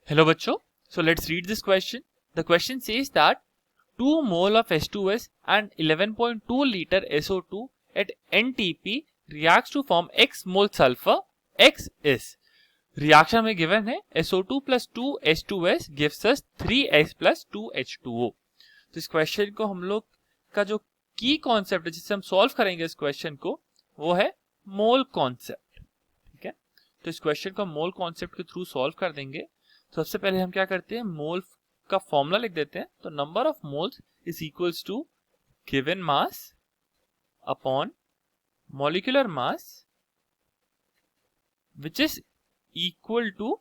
Hello bachcho, so let's read this question. The question says that 2 mole of H2S and 11.2 liter SO2 at NTP reacts to form X mole sulfur. X is reaction हमें given है SO2 plus 2 H2S gives us 3S plus 2 H2O. तो इस question को हम लोग का जो की कॉन्सेप्ट है जिससे हम सॉल्व करेंगे इस क्वेश्चन को वो है मोल कॉन्सेप्ट. ठीक है, तो इस क्वेश्चन को मोल कॉन्सेप्ट के थ्रू सॉल्व कर देंगे. सबसे पहले हम क्या करते हैं, मोल का फॉर्मूला लिख देते हैं. तो number of moles is equals to given mass upon molecular mass which is equal to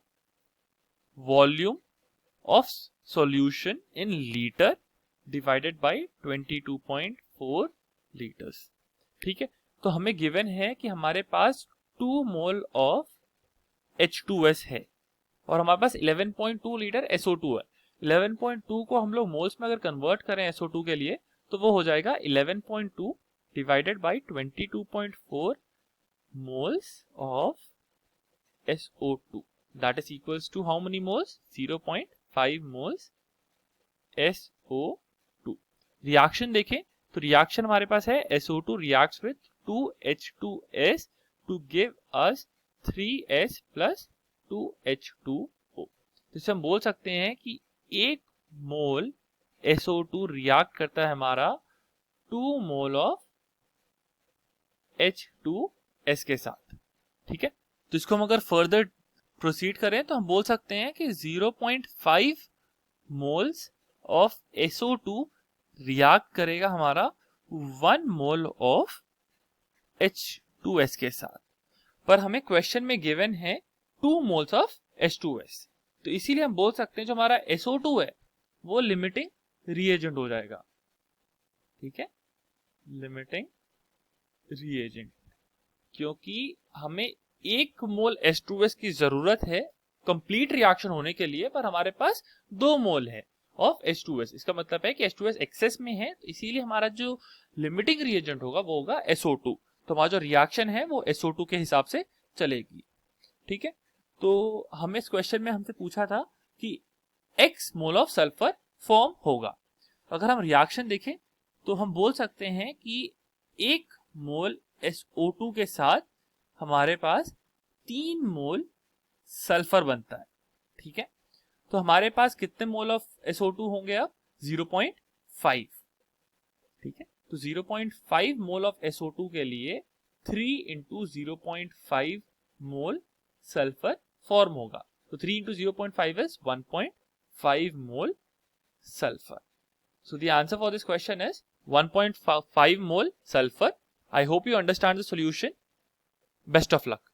volume of solution in litre divided by 22.4 litres. ठीक है, तो हमें गिवन है कि हमारे पास 2 मोल ऑफ H2S है और हमारे पास 11.2 लीटर SO2 है. 11.2 को हम लोग मोल्स में अगर कन्वर्ट करें SO2 के लिए तो वो हो जाएगा 11.2 divided by 22.4 moles of SO2. That is equals to how many moles? 0.5 moles SO2. Reaction देखें तो रिएक्शन हमारे पास है SO2 reacts with 2H2S to give us 3S plus 2H2O. जिससे हम बोल सकते हैं कि 1 मोल SO2 रिएक्ट करता है हमारा 2 मोल ऑफ H2S के साथ. ठीक है, तो इसको हम अगर फर्दर प्रोसीड करें तो हम बोल सकते हैं कि 0.5 मोल्स ऑफ SO2 रिएक्ट करेगा हमारा 1 मोल ऑफ H2S के साथ. पर हमें क्वेश्चन में गिवन है 2 मोल्स ऑफ H2S, तो इसीलिए हम बोल सकते हैं जो हमारा SO2 है वो लिमिटिंग रिएजेंट हो जाएगा. ठीक है, लिमिटिंग रिएजेंट, क्योंकि हमें 1 मोल H2S की जरूरत है कंप्लीट रिएक्शन होने के लिए, पर हमारे पास 2 मोल है ऑफ H2S. इसका मतलब है कि H2S एक्सेस में है, तो इसीलिए हमारा जो लिमिटिंग रिएजेंट होगा वो होगा SO2. तो हमारा जो रिएक्शन है वो SO2 के हिसाब से चलेगी. ठीक है, तो हमें इस क्वेश्चन में हमसे पूछा था कि X mole of sulphur form होगा. अगर हम रिएक्शन देखें तो हम बोल सकते हैं कि 1 मोल SO2 के साथ हमारे पास 3 मोल सल्फर बनता है. ठीक है, तो हमारे पास कितने मोल ऑफ SO2 होंगे अब? 0.5. ठीक है, तो 0.5 मोल ऑफ SO2 के लिए 3 इंटू 0.5 मोल सल्फर फॉर्म होगा. तो 3 into 0.5 is 1.5 mole sulfur. So the answer for this question is 1.5 mole sulfur. I hope you understand the solution. Best of luck.